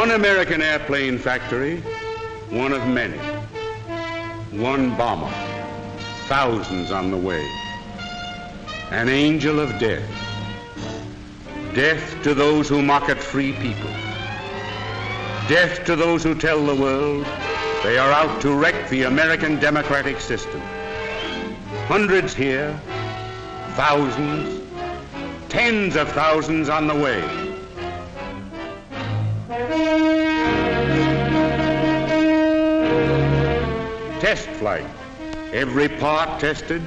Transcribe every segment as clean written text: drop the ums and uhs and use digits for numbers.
One American airplane factory, one of many. One bomber, thousands on the way. An angel of death. Death to those who mock at free people. Death to those who tell the world they are out to wreck the American democratic system. Hundreds here, thousands, tens of thousands on the way. Test flight. Every part tested,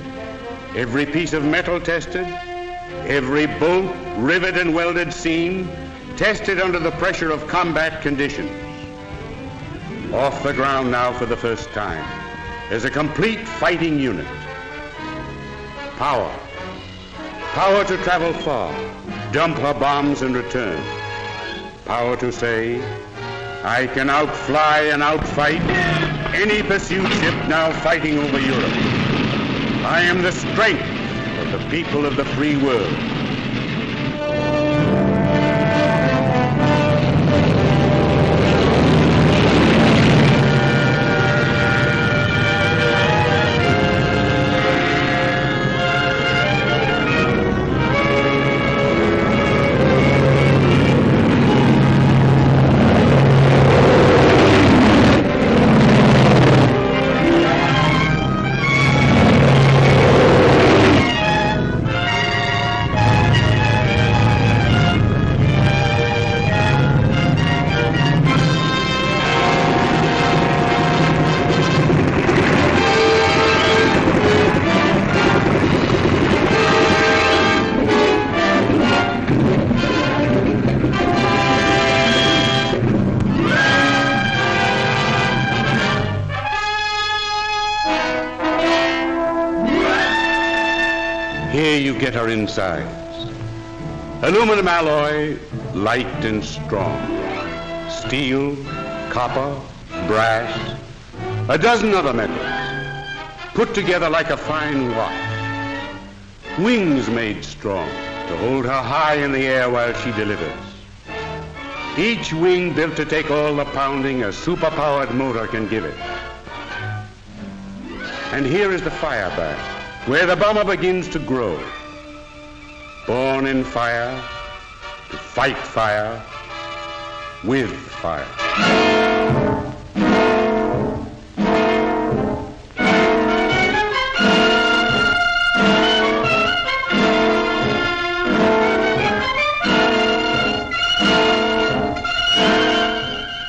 every piece of metal tested, every bolt, rivet, and welded seam tested under the pressure of combat conditions. Off the ground now for the first time as a complete fighting unit. Power. Power to travel far, dump her bombs and return. Power to say, I can outfly and outfight any pursuit ship now fighting over Europe. I am the strength of the people of the free world. Here you get her insides. Aluminum alloy, light and strong. Steel, copper, brass, a dozen other metals, put together like a fine watch. Wings made strong to hold her high in the air while she delivers. Each wing built to take all the pounding a super-powered motor can give it. And here is the fire bath, where the bomber begins to grow. Born in fire, to fight fire, with fire.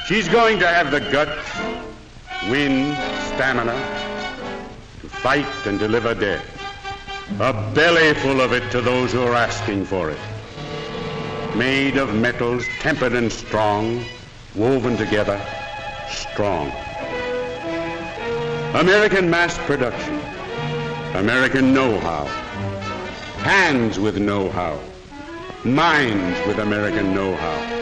She's going to have the guts, wind, stamina, fight and deliver death. A belly full of it to those who are asking for it. Made of metals tempered and strong, woven together, strong. American mass production. American know-how. Hands with know-how. Minds with American know-how.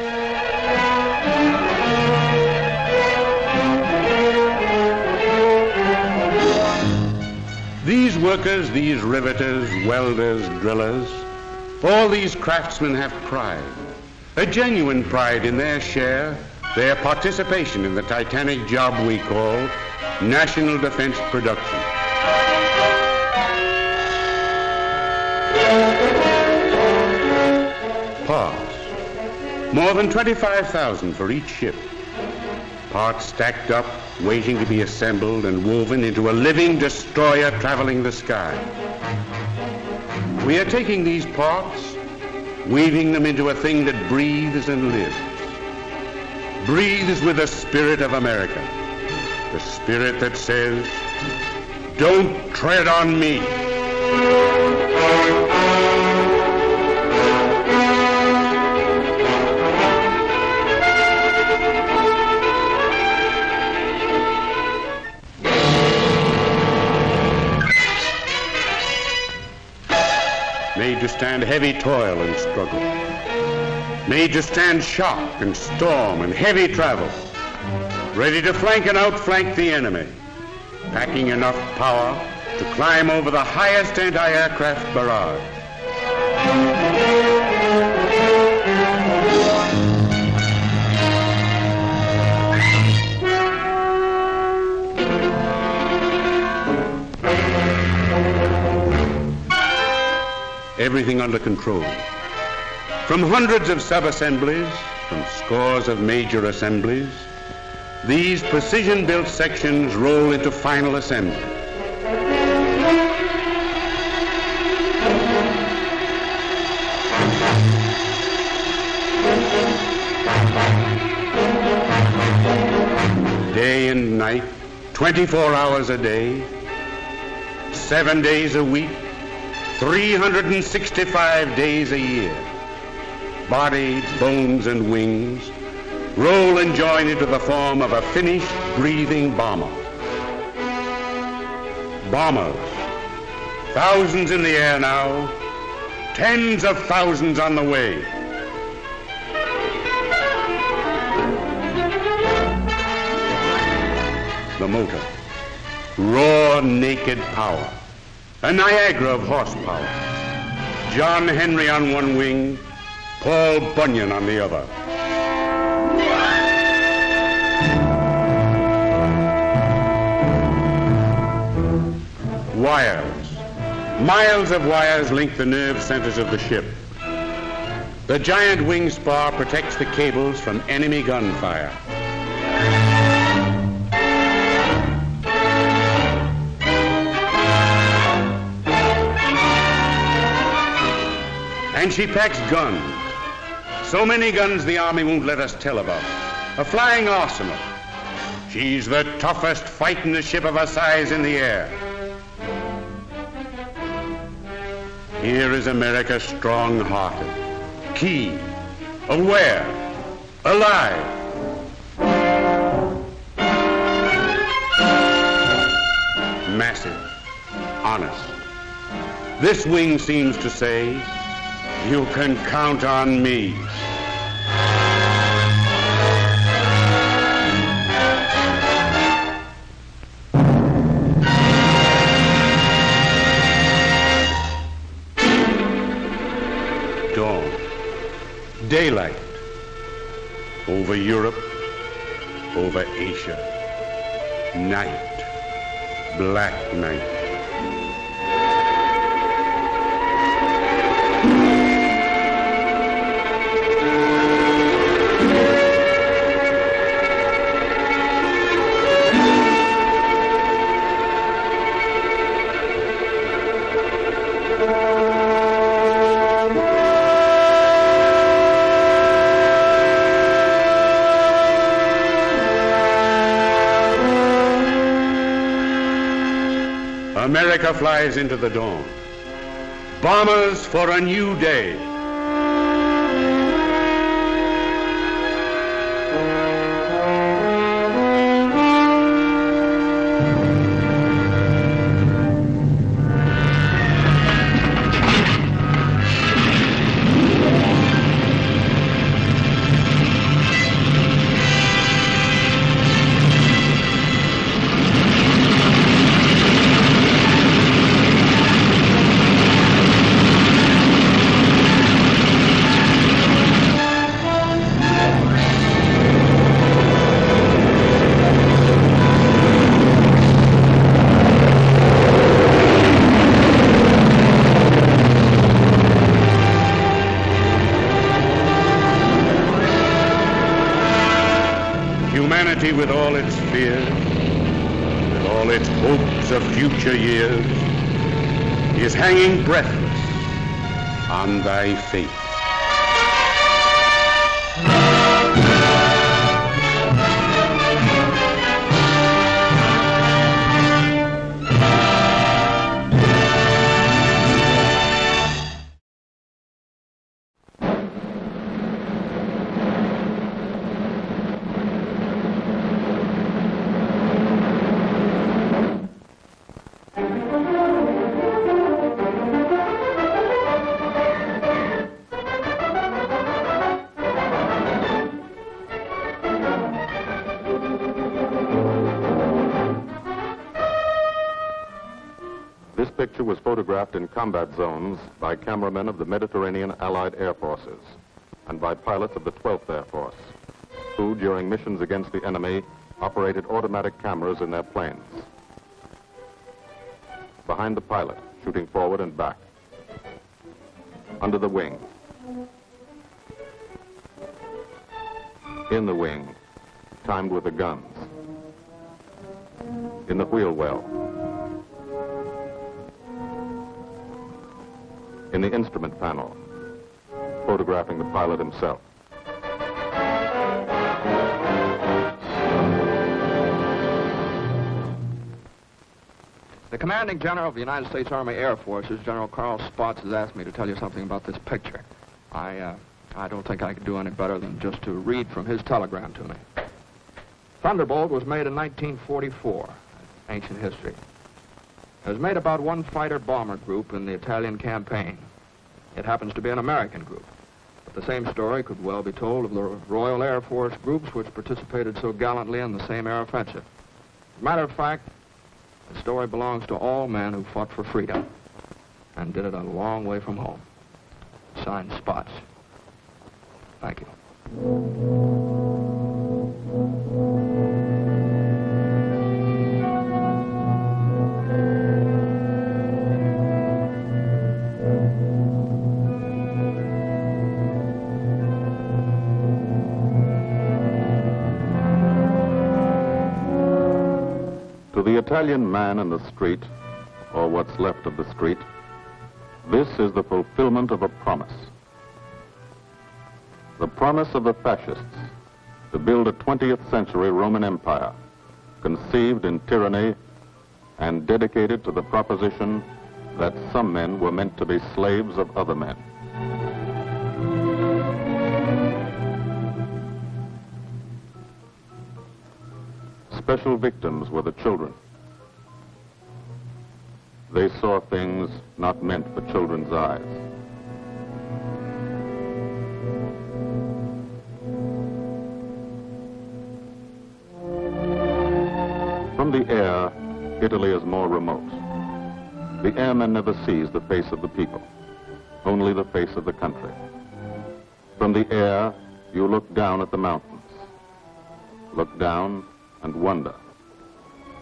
These workers, these riveters, welders, drillers, all these craftsmen have pride, a genuine pride in their share, their participation in the titanic job we call national defense production. Parts. More than 25,000 for each ship. Parts stacked up, waiting to be assembled and woven into a living destroyer traveling the sky. We are taking these parts, weaving them into a thing that breathes and lives. Breathes with the spirit of America. The spirit that says, don't tread on me. Made to stand heavy toil and struggle. Made to stand shock and storm and heavy travel. Ready to flank and outflank the enemy. Packing enough power to climb over the highest anti-aircraft barrage. Everything under control. From hundreds of sub-assemblies, from scores of major assemblies, these precision-built sections roll into final assembly. Day and night, 24 hours a day, 7 days a week, 365 days a year. Body, bones, and wings roll and join into the form of a finished, breathing bomber. Bombers, thousands in the air now, tens of thousands on the way. The motor, raw, naked power, a Niagara of horsepower. John Henry on one wing, Paul Bunyan on the other. Wires, miles of wires link the nerve centers of the ship. The giant wing spar protects the cables from enemy gunfire. And she packs guns. So many guns the Army won't let us tell about. A flying arsenal. She's the toughest fighting ship of her size in the air. Here is America strong-hearted, keen, aware, alive. Massive, honest. This wing seems to say, you can count on me. Dawn, daylight, over Europe, over Asia. Night, black night. America flies into the dawn. Bombers for a new day. Humanity with all its fears, with all its hopes of future years, is hanging breathless on thy fate. This picture was photographed in combat zones by cameramen of the Mediterranean Allied Air Forces and by pilots of the 12th Air Force, who, during missions against the enemy, operated automatic cameras in their planes. behind the pilot, shooting forward and back. Under the wing. In the wing, timed with the guns. In the wheel well. In the instrument panel, photographing the pilot himself. The commanding general of the United States Army Air Forces, General Carl Spaatz, has asked me to tell you something about this picture. I don't think I could do any better than just to read from his telegram to me. Thunderbolt was made in 1944, ancient history. It was made about one fighter bomber group in the Italian campaign. It happens to be an American group. But the same story could well be told of the Royal Air Force groups which participated so gallantly in the same air offensive. As a matter of fact, the story belongs to all men who fought for freedom and did it a long way from home. Signed, Spaatz. Thank you. To the Italian man in the street, or what's left of the street, this is the fulfillment of a promise. The promise of the fascists to build a 20th century Roman Empire, conceived in tyranny and dedicated to the proposition that some men were meant to be slaves of other men. Special victims were the children. They saw things not meant for children's eyes. From the air, Italy is more remote. The airman never sees the face of the people, only the face of the country. From the air, you look down at the mountains. Look down and wonder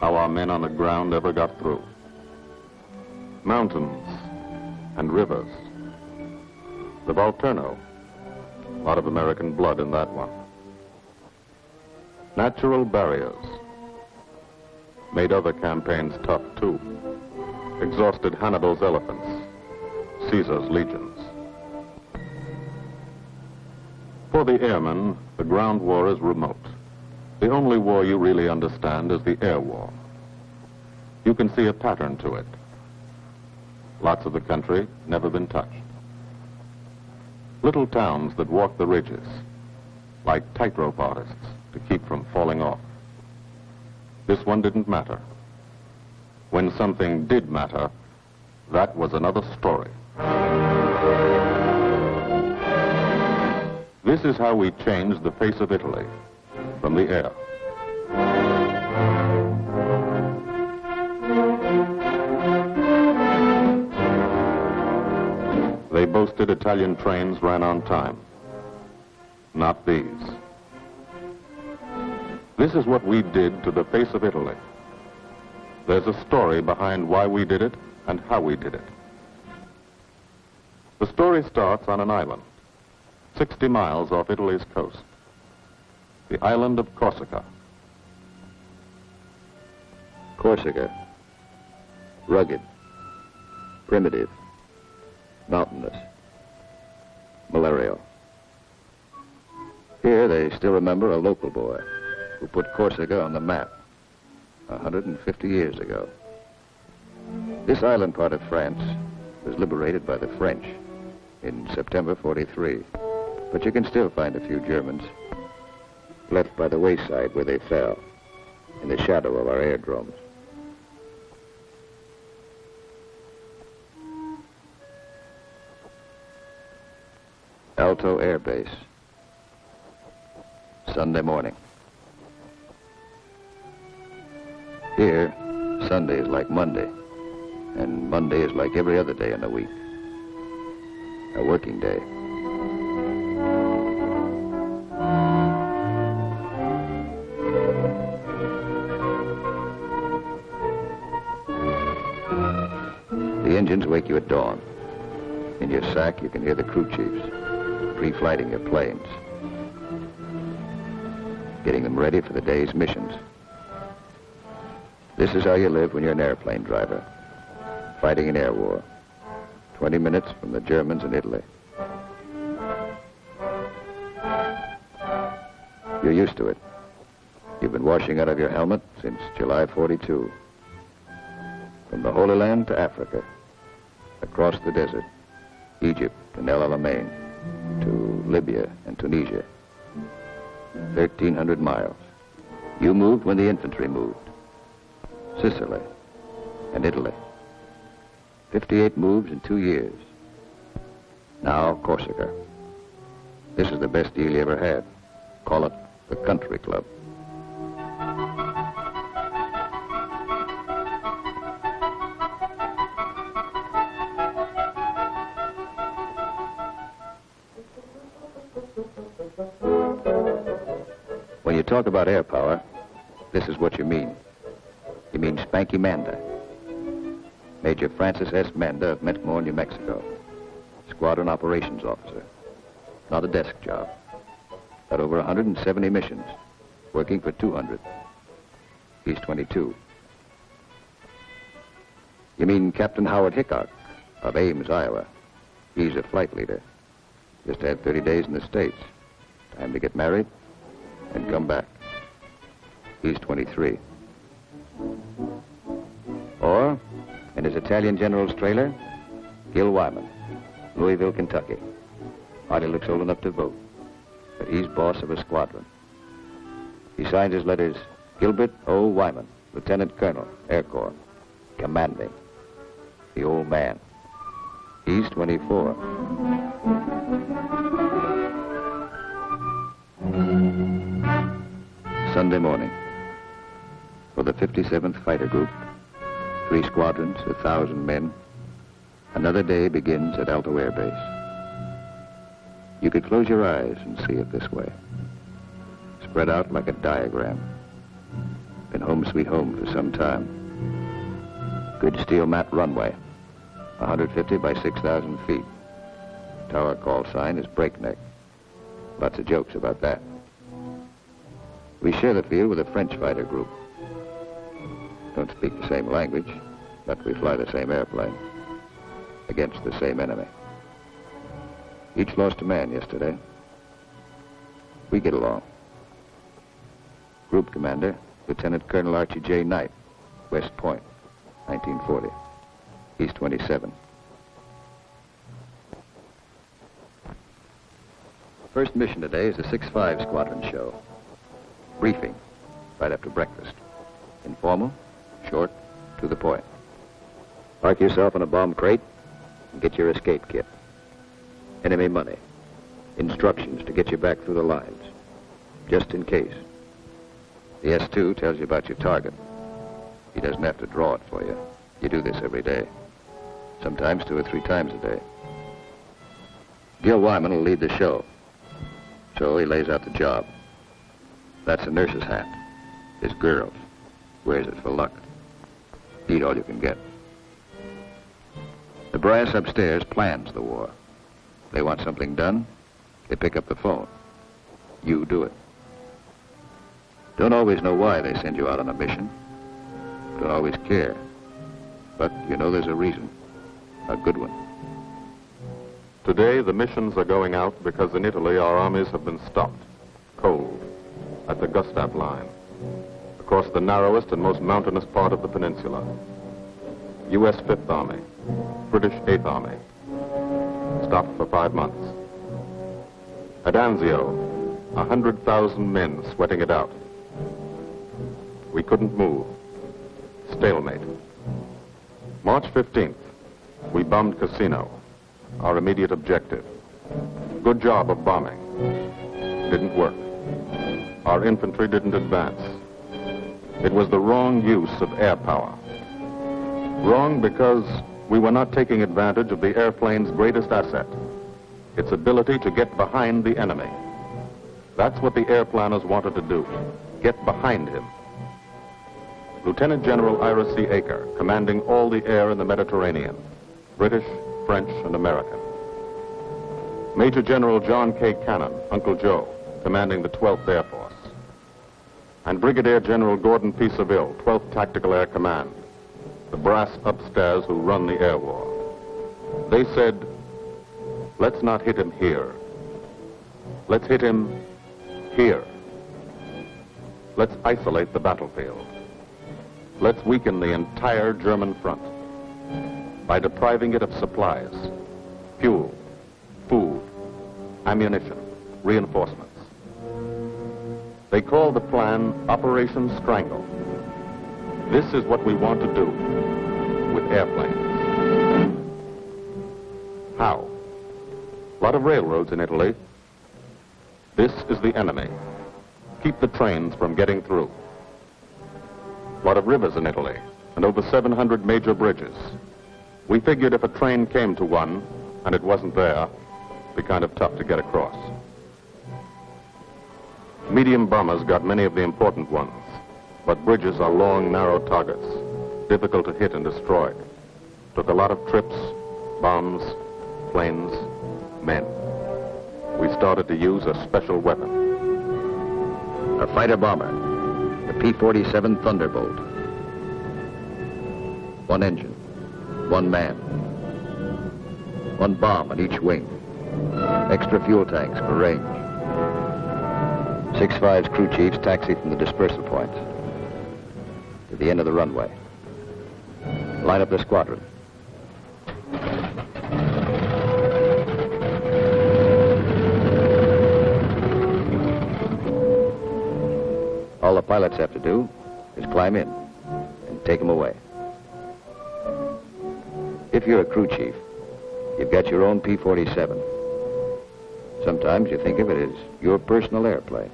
how our men on the ground ever got through. Mountains and rivers. The Volturno, a lot of American blood in that one. Natural barriers made other campaigns tough too. Exhausted Hannibal's elephants, Caesar's legions. For the airmen, the ground war is remote. The only war you really understand is the air war. You can see a pattern to it. Lots of the country never been touched. Little towns that walk the ridges, like tightrope artists to keep from falling off. This one didn't matter. When something did matter, that was another story. This is how we changed the face of Italy. From the air. They boasted Italian trains ran on time. Not these. This is what we did to the face of Italy. There's a story behind why we did it and how we did it. The story starts on an island, 60 miles off Italy's coast. The island of Corsica. Corsica. Rugged. Primitive. Mountainous. Malarial. Here they still remember a local boy who put Corsica on the map 150 years ago. This island part of France was liberated by the French in September 43. But you can still find a few Germans left by the wayside where they fell, in the shadow of our aerodromes. Alto Air Base. Sunday morning. Here, Sunday is like Monday, and Monday is like every other day in the week. A working day. The engines wake you at dawn. In your sack, you can hear the crew chiefs pre-flighting your planes, getting them ready for the day's missions. This is how you live when you're an airplane driver, fighting an air war, 20 minutes from the Germans in Italy. You're used to it. You've been washing out of your helmet since July 42. From the Holy Land to Africa, across the desert, Egypt and El Alamein, to Libya and Tunisia. 1,300 miles. You moved when the infantry moved. Sicily and Italy. 58 moves in 2 years. Now Corsica. This is the best deal you ever had. Call it the country club. When you talk about air power, this is what you mean. You mean Spanky Manda. Major Francis S. Manda of Mentmore, New Mexico. Squadron operations officer. Not a desk job. Got over 170 missions, working for 200. He's 22. You mean Captain Howard Hickok of Ames, Iowa. He's a flight leader. Just had 30 days in the States. Time to get married and come back. He's 23. Or, in his Italian general's trailer, Gil Wyman, Louisville, Kentucky. Hardly looks old enough to vote, but he's boss of a squadron. He signs his letters, Gilbert O. Wyman, Lieutenant Colonel, Air Corps, commanding. The old man. He's 24. Sunday morning. For the 57th Fighter Group, 3 squadrons, 1,000 men, another day begins at Alto Air Base. You could close your eyes and see it this way. Spread out like a diagram. Been home sweet home for some time. Good steel mat runway, 150 by 6,000 feet. Tower call sign is Breakneck. Lots of jokes about that. We share the field with a French fighter group. Don't speak the same language, but we fly the same airplane against the same enemy. Each lost a man yesterday. We get along. Group commander, Lieutenant Colonel Archie J. Knight, West Point, 1940. He's 27. First mission today is the 6-5 squadron show. Briefing, right after breakfast. Informal, short, to the point. Park yourself in a bomb crate and get your escape kit. Enemy money. Instructions to get you back through the lines, just in case. The S2 tells you about your target. He doesn't have to draw it for you. You do this every day. Sometimes 2 or 3 times a day. Gil Wyman will lead the show. So he lays out the job. That's a nurse's hat. His girls. Wears it for luck. Eat all you can get. The brass upstairs plans the war. They want something done, they pick up the phone. You do it. Don't always know why they send you out on a mission. Don't always care. But you know there's a reason. A good one. Today, the missions are going out because in Italy our armies have been stopped, cold, at the Gustav Line, across the narrowest and most mountainous part of the peninsula. U.S. 5th Army, British 8th Army, stopped for 5 months. At Anzio, 100,000 men sweating it out. We couldn't move. Stalemate. March 15th, we bombed Cassino, our immediate objective. Good job of bombing. Didn't work. Our infantry didn't advance. It was the wrong use of air power. Wrong because we were not taking advantage of the airplane's greatest asset, its ability to get behind the enemy. That's what the air planners wanted to do, get behind him. Lieutenant General Ira C. Aker, commanding all the air in the Mediterranean, British, French, and American. Major General John K. Cannon, Uncle Joe, commanding the 12th Air Force. And Brigadier General Gordon P. Seville, 12th Tactical Air Command, the brass upstairs who run the air war. They said, let's not hit him here. Let's hit him here. Let's isolate the battlefield. Let's weaken the entire German front by depriving it of supplies, fuel, food, ammunition, reinforcements. They call the plan Operation Strangle. This is what we want to do with airplanes. How? A lot of railroads in Italy. This is the enemy. Keep the trains from getting through. A lot of rivers in Italy, and over 700 major bridges. We figured if a train came to one, and it wasn't there, it'd be kind of tough to get across. Medium bombers got many of the important ones, but bridges are long, narrow targets, difficult to hit and destroy. Took a lot of trips, bombs, planes, men. We started to use a special weapon. A fighter bomber, the P-47 Thunderbolt. One engine, one man, one bomb on each wing. Extra fuel tanks for range. 6-5's crew chiefs taxi from the dispersal points to the end of the runway. Line up the squadron. All the pilots have to do is climb in and take them away. If you're a crew chief, you've got your own P-47. Sometimes you think of it as your personal airplane.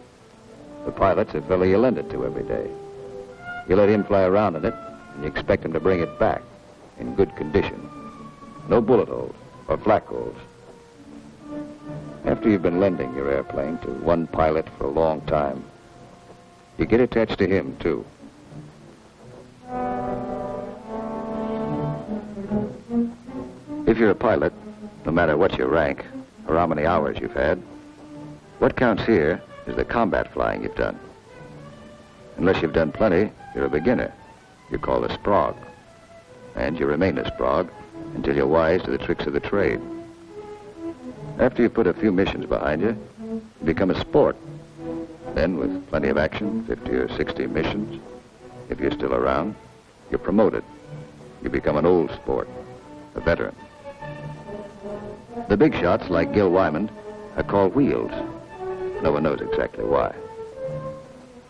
The pilot's a fellow you lend it to every day. You let him fly around in it, and you expect him to bring it back in good condition. No bullet holes or flak holes. After you've been lending your airplane to one pilot for a long time, you get attached to him, too. If you're a pilot, no matter what your rank or how many hours you've had, what counts here is the combat flying you've done. Unless you've done plenty, you're a beginner. You're called a sprog. And you remain a sprog until you're wise to the tricks of the trade. After you put a few missions behind you, you become a sport. Then, with plenty of action, 50 or 60 missions, if you're still around, you're promoted. You become an old sport, a veteran. The big shots, like Gil Wyman, are called wheels. No one knows exactly why.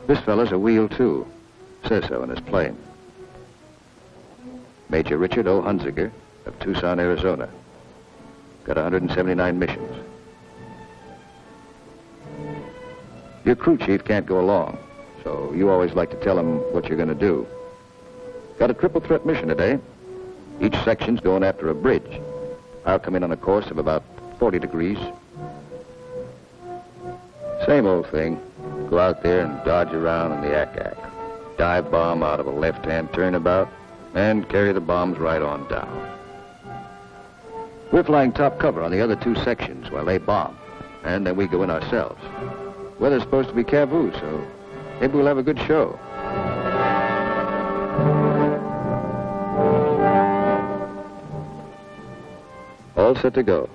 This fella's a wheel, too. Says so in his plane. Major Richard O. Hunziker of Tucson, Arizona. Got 179 missions. Your crew chief can't go along, so you always like to tell him what you're going to do. Got a triple threat mission today. Each section's going after a bridge. I'll come in on a course of about 40 degrees. Same old thing. Go out there and dodge around in the ack-ack. Dive bomb out of a left-hand turnabout and carry the bombs right on down. We're flying top cover on the other two sections while they bomb, and then we go in ourselves. Weather's supposed to be Cavoo, so maybe we'll have a good show. All set to go.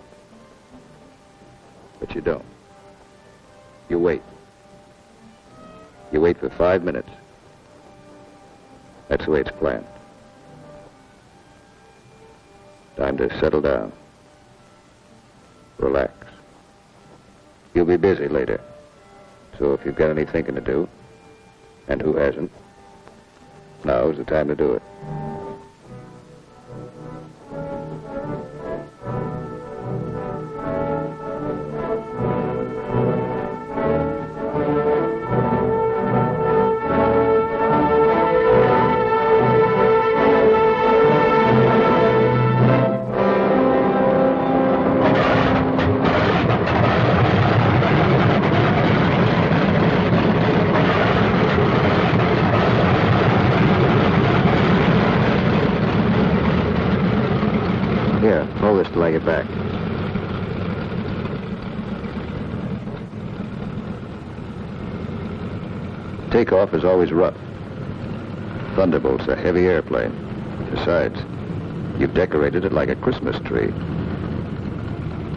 But you don't. You wait. You wait for 5 minutes. That's the way it's planned. Time to settle down. Relax. You'll be busy later. So if you've got any thinking to do, and who hasn't, now's the time to do it. Here, hold this till I get back. Takeoff is always rough. Thunderbolt's a heavy airplane. Besides, you've decorated it like a Christmas tree.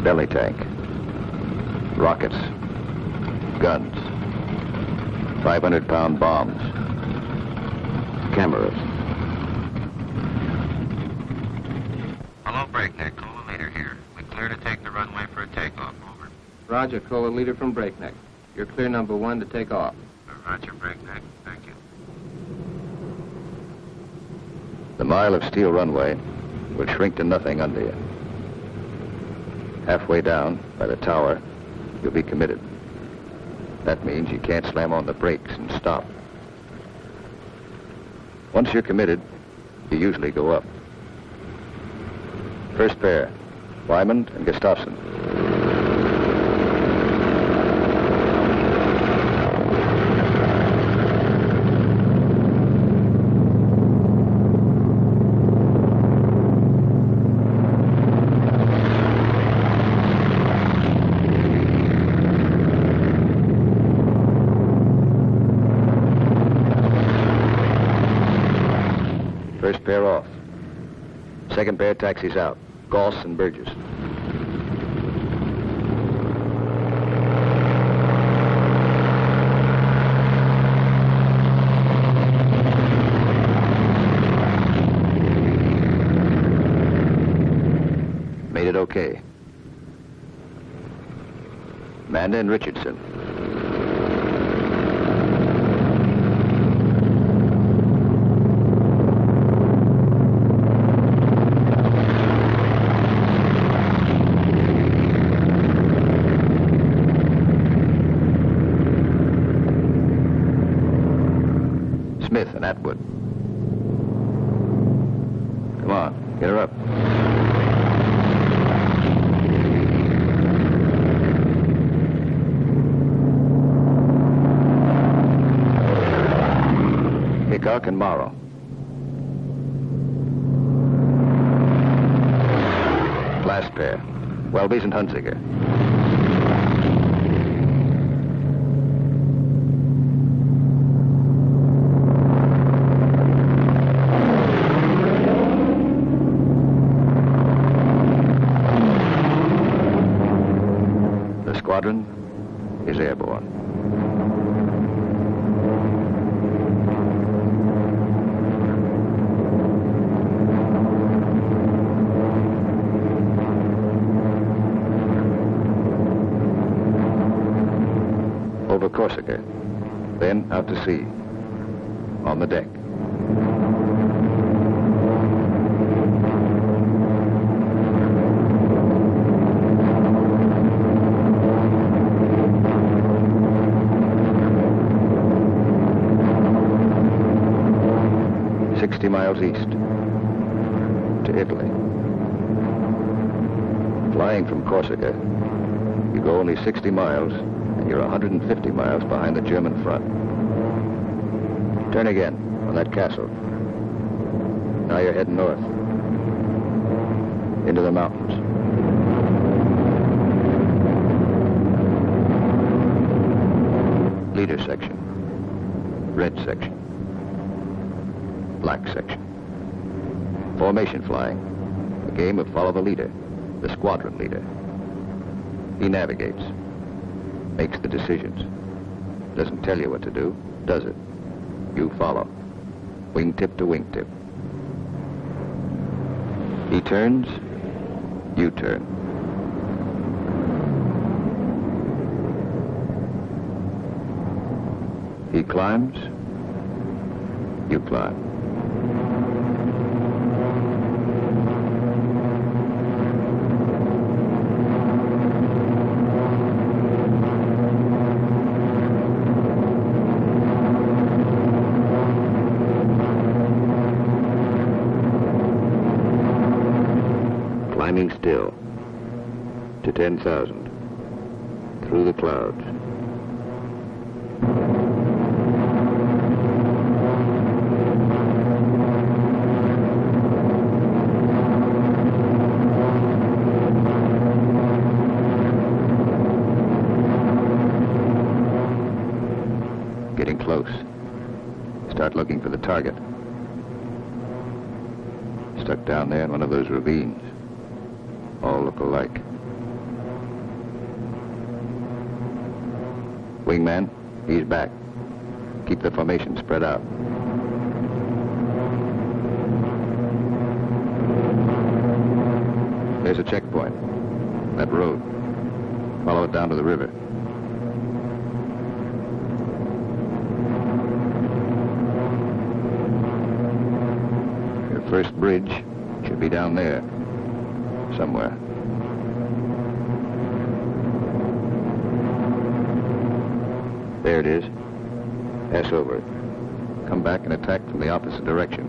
Belly tank, rockets, guns, 500-pound bombs, cameras. Hello, Breakneck. Cola leader here. We clear to take the runway for a takeoff. Over. Roger, Cola leader from Breakneck. You're clear number 1 to take off. Roger, Breakneck. Thank you. The mile of steel runway will shrink to nothing under you. Halfway down, by the tower, you'll be committed. That means you can't slam on the brakes and stop. Once you're committed, you usually go up. First pair, Wyman and Gustafson. First pair off. Second pair taxis out. Goss and Burgess. Made it okay. Manda and Richardson. Smith and Atwood. Come on, get her up. Hickok and Morrow. Last pair, Welby's and Hunziker. The squadron is airborne. Over Corsica, then out to sea, on the deck. Miles east to Italy. Flying from Corsica, you go only 60 miles and you're 150 miles behind the German front. Turn again on that castle. Now you're heading north into the mountains. Leader section, red section, black section. Formation flying, a game of follow the leader, the squadron leader. He navigates, makes the decisions. Doesn't tell you what to do, does it? You follow, wingtip to wingtip. He turns, you turn. He climbs, you climb. Climbing still to 10,000 through the clouds. start looking for the target. Stuck down there in one of those ravines. All look alike. Wingman, he's back. Keep the formation spread out. There's a checkpoint. That road. Follow it down to the river. Your first bridge should be down there. Somewhere. There it is. Pass over it. Come back and attack from the opposite direction.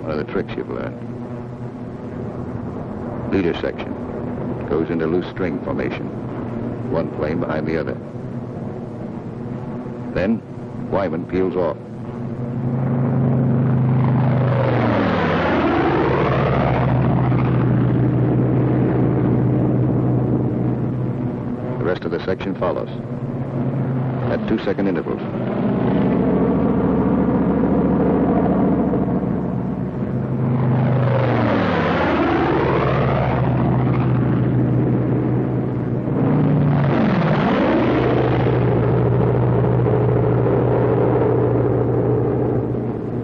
One of the tricks you've learned. Leader section. Goes into loose string formation. One plane behind the other. Then, Wyman peels off. The rest of the section follows. At 2-second intervals.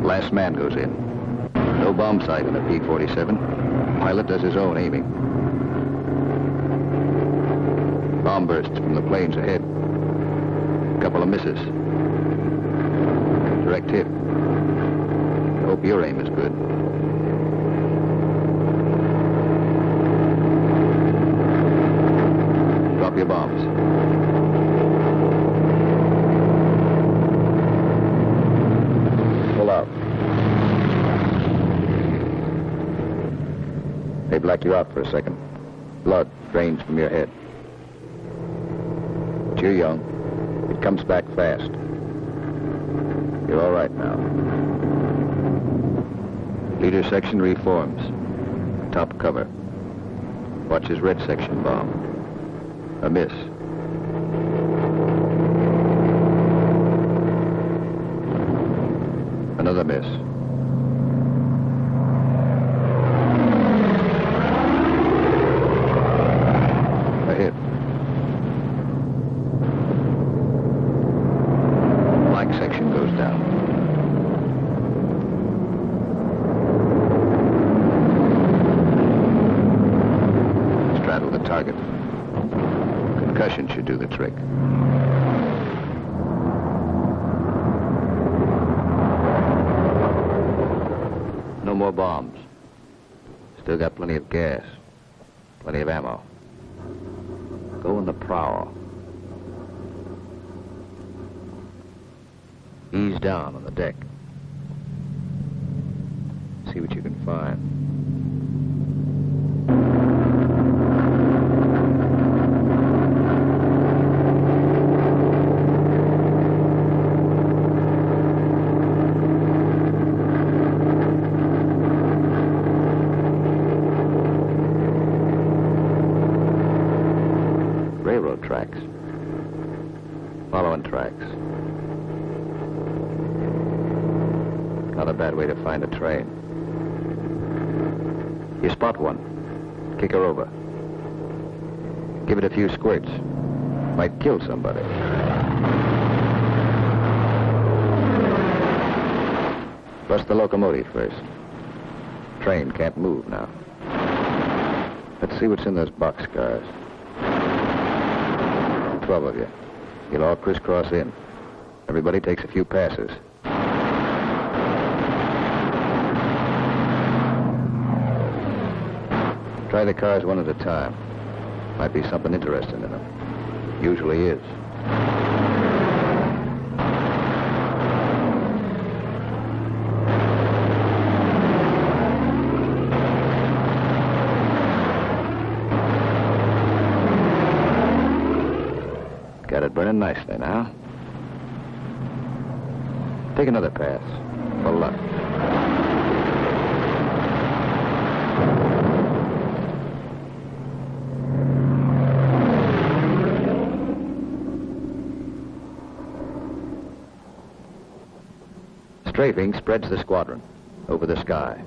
Last man goes in. No bomb sight in the P-47. Pilot does his own aiming. Bomb bursts from the planes ahead. Couple of misses. Direct hit. I hope your aim is good. Drop your bombs. Pull out. They black you out for a second. Blood drains from your head. But you're young. It comes back fast. You're all right now. Leader section reforms. Top cover. Watch his red section bomb. A miss. Another miss. A hit. Black section goes down. Straddle the target. Concussion should do the trick. No more bombs. Still got plenty of gas. Plenty of ammo. Go in the prowl. Ease down on the deck. See what you can find. Railroad tracks. Following tracks. Not a bad way to find a train. You spot one. Kick her over. Give it a few squirts. Might kill somebody. Bust the locomotive first. Train can't move now. Let's see what's in those boxcars. 12 of you. You'll all crisscross in. Everybody takes a few passes. Try the cars one at a time. Might be something interesting in them. Usually is. Got it burning nicely now. Take another pass. For luck. strafing spreads the squadron over the sky.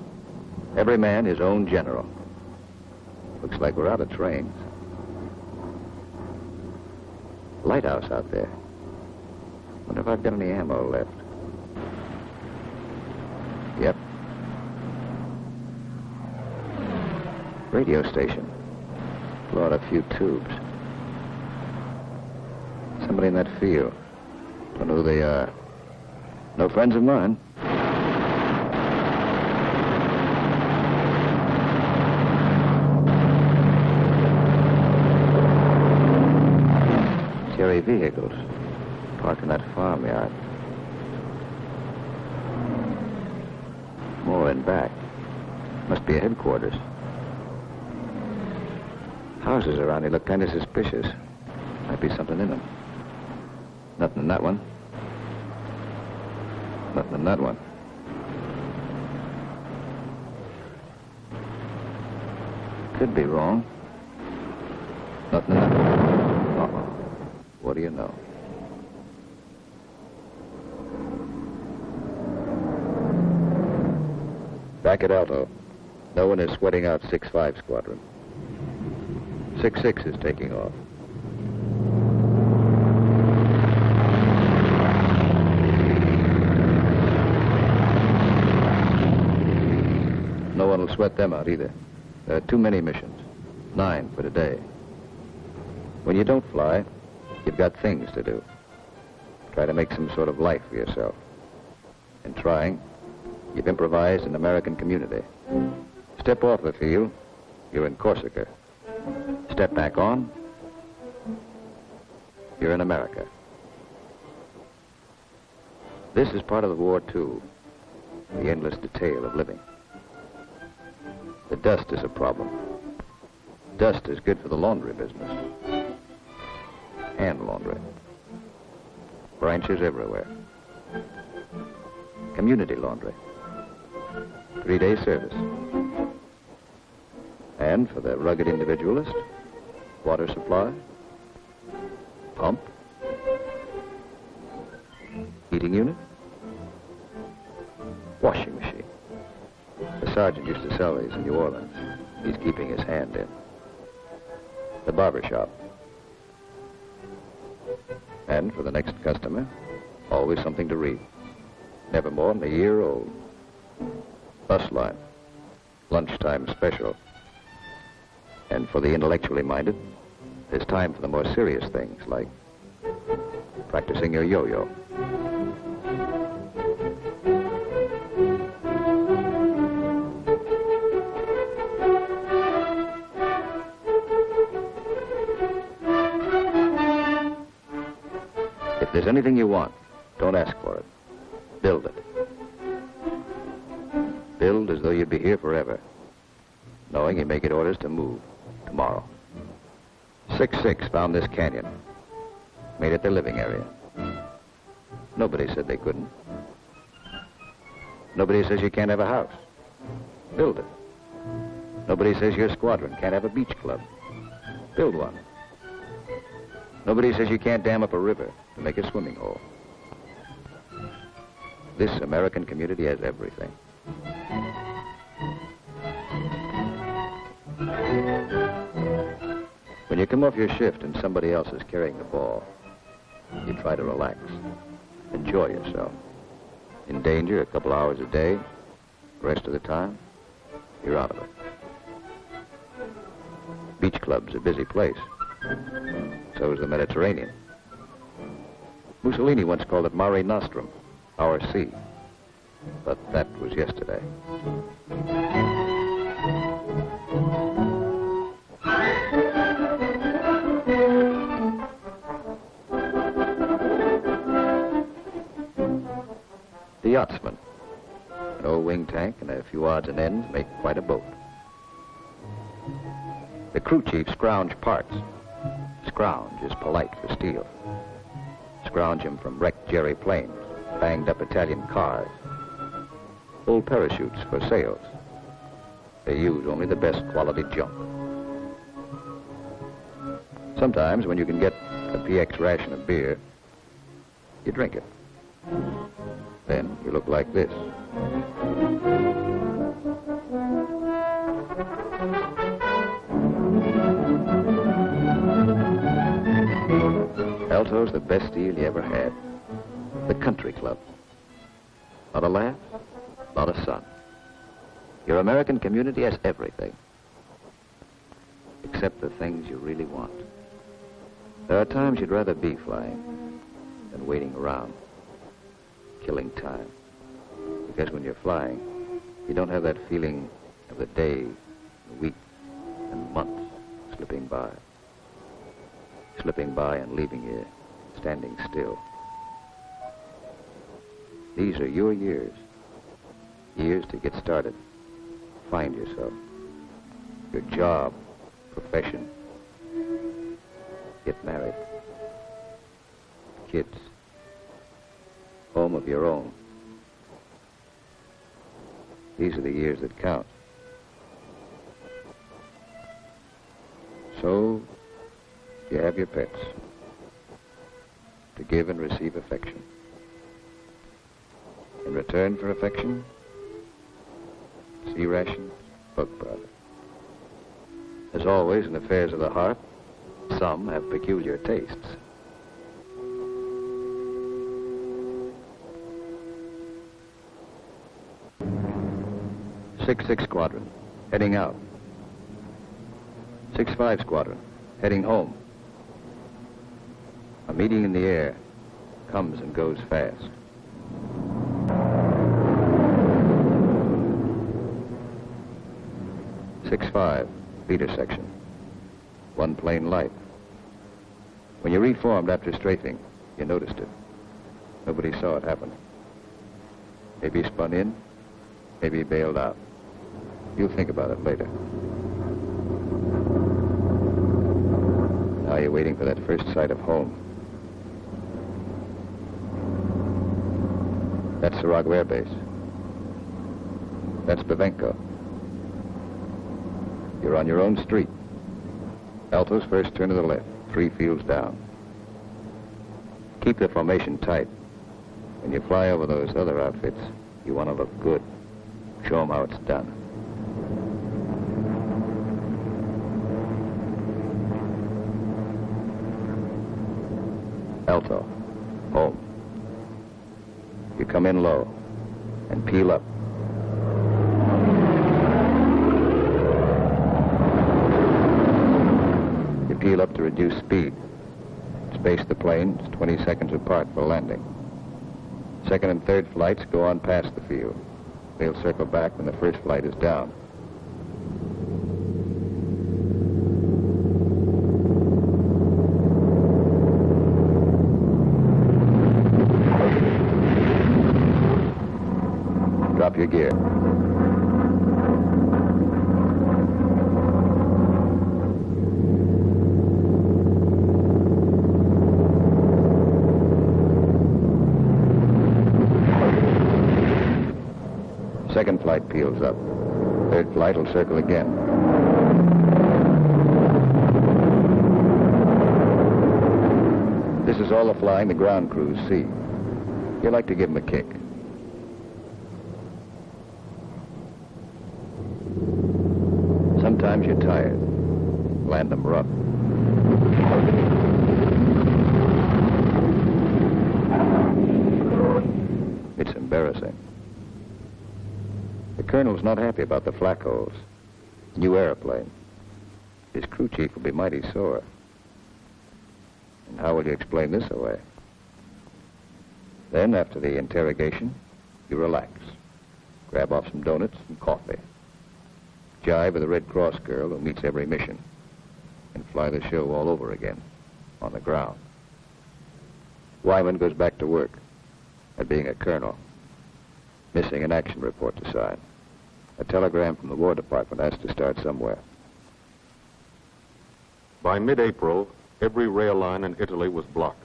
Every man his own general. Looks like we're out of trains. Lighthouse out there. Wonder if I've got any ammo left. Yep. Radio station. Blow out a few tubes. Somebody in that field. Don't know who they are. No friends of mine. Terry vehicles parked in that farmyard. More in back. Must be a headquarters. Houses around here look kind of suspicious. Might be something in them. Nothing in that one. Nothing in that one. Could be wrong. Nothing in that one. Uh-oh. What do you know? Back at Alto. No one is sweating out 6-5 squadron. 6-6 is taking off. No one will sweat them out either. There are too many missions. 9 for today. When you don't fly, you've got things to do. Try to make some sort of life for yourself. In trying, you've improvised an American community. Step off the field, you're in Corsica. Step back on, you're in America. This is part of the war, too. The endless detail of living. The dust is a problem. Dust is good for the laundry business. Hand laundry. Branches everywhere. Community laundry. 3-day service. And for the rugged individualist, water supply, pump, heating unit, washing machine. The sergeant used to sell these in New Orleans. He's keeping his hand in. The barber shop. And for the next customer, always something to read. Never more than a year old. Bus line. Lunchtime special. And for the intellectually minded, there's time for the more serious things like practicing your yo-yo. If there's anything you want, don't ask for it. Build it. Build as though you'd be here forever, knowing you may get orders to move tomorrow. 6-6 found this canyon, made it their living area. Nobody said they couldn't. Nobody says you can't have a house. Build it. Nobody says your squadron can't have a beach club. Build one. Nobody says you can't dam up a river to make a swimming hole. This American community has everything. When you come off your shift and somebody else is carrying the ball, you try to relax, enjoy yourself. In danger a couple hours a day, the rest of the time, you're out of it. Beach club's a busy place. So is the Mediterranean. Mussolini once called it Mare Nostrum, our sea. But that was yesterday. The yachtsman. An old wing tank and a few odds and ends make quite a boat. The crew chief scrounge parts. Scrounge is polite for steel. Scrounge him from wrecked Jerry planes, banged up Italian cars, old parachutes for sails. They use only the best quality junk. Sometimes when you can get a PX ration of beer, you drink it. Then you look like this. Alto's the best deal you ever had. The country club. Lot of laughs, lot of sun. Your American community has everything. Except the things you really want. There are times you'd rather be flying than waiting around, killing time. Because when you're flying, you don't have that feeling of the day, the week, and months slipping by. Slipping by and leaving you standing still. These are your years. Years to get started. Find yourself. Your job, profession. Get married. Kids. Home of your own. These are the years that count. So, you have your pets. To give and receive affection. In return for affection, sea rations, bug powder. As always in affairs of the heart, some have peculiar tastes. Six Squadron, heading out. 6-5 Squadron, heading home. A meeting in the air comes and goes fast. Six-5, feeder section. One plane light. When you reformed after strafing, you noticed it. Nobody saw it happen. Maybe spun in, maybe bailed out. You'll think about it later. Now you're waiting for that first sight of home. That's Sarago Air Base. That's Bavenko. You're on your own street. Alto's first turn to the left, 3 fields down. Keep the formation tight. When you fly over those other outfits, you want to look good. Show them how it's done. Alto, home. You come in low and peel up. You peel up to reduce speed. Space the planes 20 seconds apart for landing. Second and third flights go on past the field. They'll circle back when the first flight is down. Drop your gear. Second flight peels up. Third flight will circle again. This is all the flying the ground crews see. You like to give them a kick. Sometimes you're tired. Land them rough. It's embarrassing. The colonel's not happy about the flak holes. New airplane. His crew chief will be mighty sore. And how will you explain this away? Then, after the interrogation, you relax. Grab off some donuts and coffee. Jive with a Red Cross girl who meets every mission. And fly the show all over again, on the ground. Wyman goes back to work at being a colonel. Missing an action report to sign. A telegram from the War Department has to start somewhere. By mid-April, every rail line in Italy was blocked.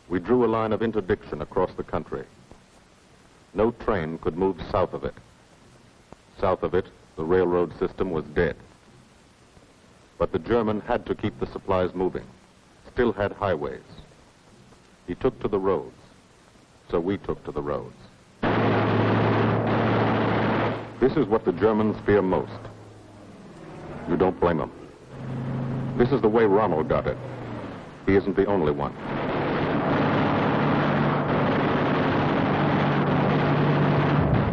We drew a line of interdiction across the country. No train could move south of it. South of it, the railroad system was dead. But the German had to keep the supplies moving, still had highways. He took to the roads. so we took to the roads. This is what the Germans fear most. You don't blame them. This is the way Rommel got it. He isn't the only one.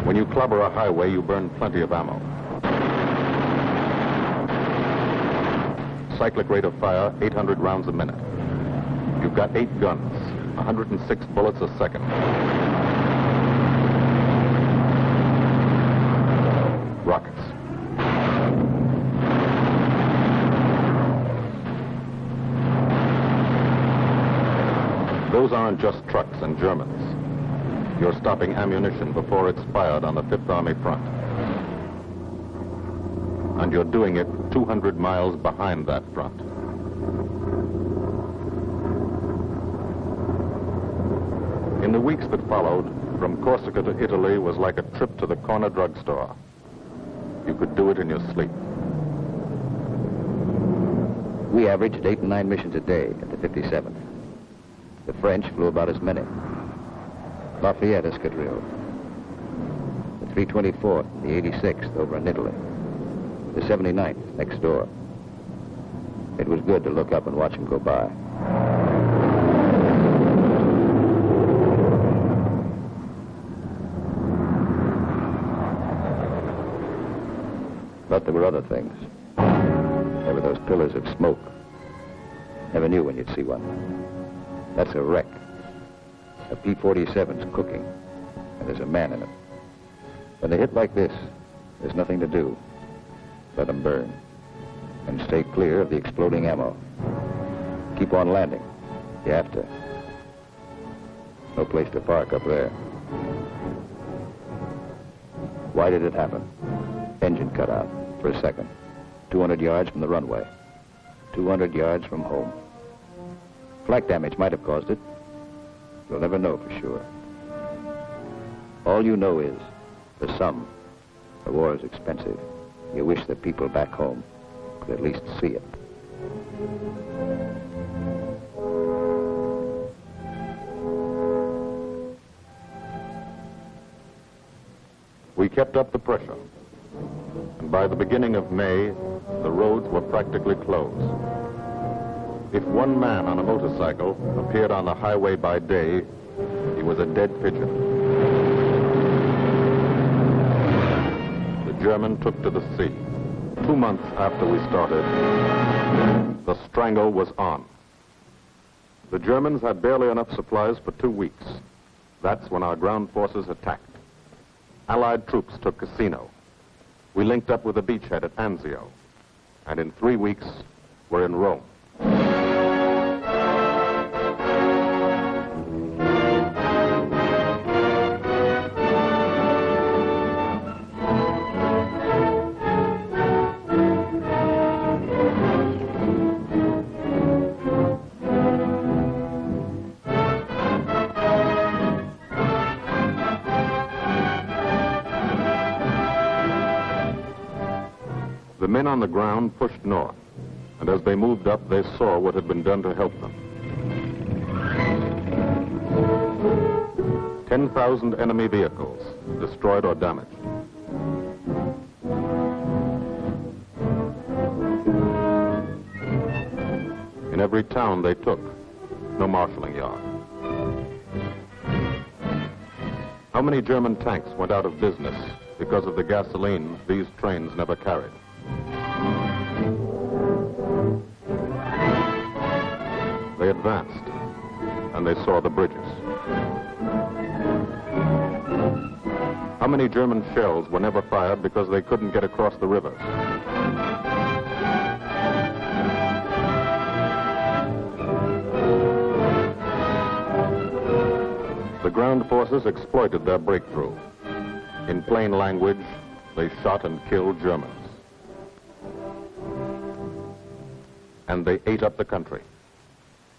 When you clobber a highway, you burn plenty of ammo. Cyclic rate of fire, 800 rounds a minute. You've got 8 guns, 106 bullets a second. Rockets. Those aren't just trucks and Germans. You're stopping ammunition before it's fired on the Fifth Army front. And you're doing it 200 miles behind that front. In the weeks that followed, from Corsica to Italy was like a trip to the corner drugstore. You could do it in your sleep. We averaged 8 and 9 missions a day at the 57th. The French flew about as many. Lafayette Escadrille, the 324th, the 86th over in Italy, the 79th next door. It was good to look up and watch them go by. But there were other things. There were those pillars of smoke. Never knew when you'd see one. That's a wreck. A P-47's cooking, and there's a man in it. When they hit like this, there's nothing to do. Let them burn. And stay clear of the exploding ammo. Keep on landing. You have to. No place to park up there. Why did it happen? Engine cut out for a second. 200 yards from the runway. 200 yards from home. Flak damage might have caused it. You'll never know for sure. All you know is the sum. The war is expensive. You wish the people back home could at least see it. We kept up the pressure. And by the beginning of May, the roads were practically closed. If one man on a motorcycle appeared on the highway by day, he was a dead pigeon. The German took to the sea. 2 months after we started, the strangle was on. The Germans had barely enough supplies for 2 weeks. That's when our ground forces attacked. Allied troops took Cassino. We linked up with the beachhead at Anzio. And in 3 weeks, we're in Rome. The men on the ground pushed north, and as they moved up, they saw what had been done to help them. 10,000 enemy vehicles, destroyed or damaged. In every town they took, no marshalling yard. How many German tanks went out of business because of the gasoline these trains never carried? They advanced, and they saw the bridges. How many German shells were never fired because they couldn't get across the rivers? The ground forces exploited their breakthrough. In plain language, they shot and killed Germans. And they ate up the country.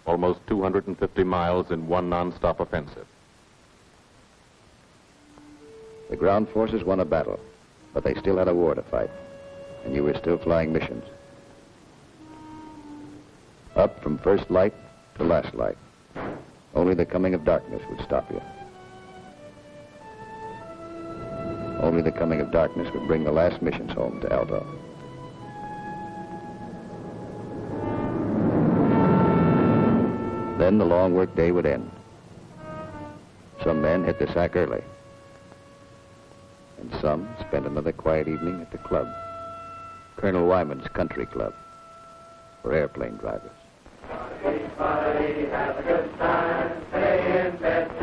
Almost 250 miles in one non-stop offensive. The ground forces won a battle, but they still had a war to fight, and you were still flying missions. Up from first light to last light. Only the coming of darkness would stop you. Only the coming of darkness would bring the last missions home to Alto. Then the long work day would end. Some men hit the sack early, and some spent another quiet evening at the club, Colonel Wyman's Country Club, for airplane drivers. Everybody have a good time, stay in bed.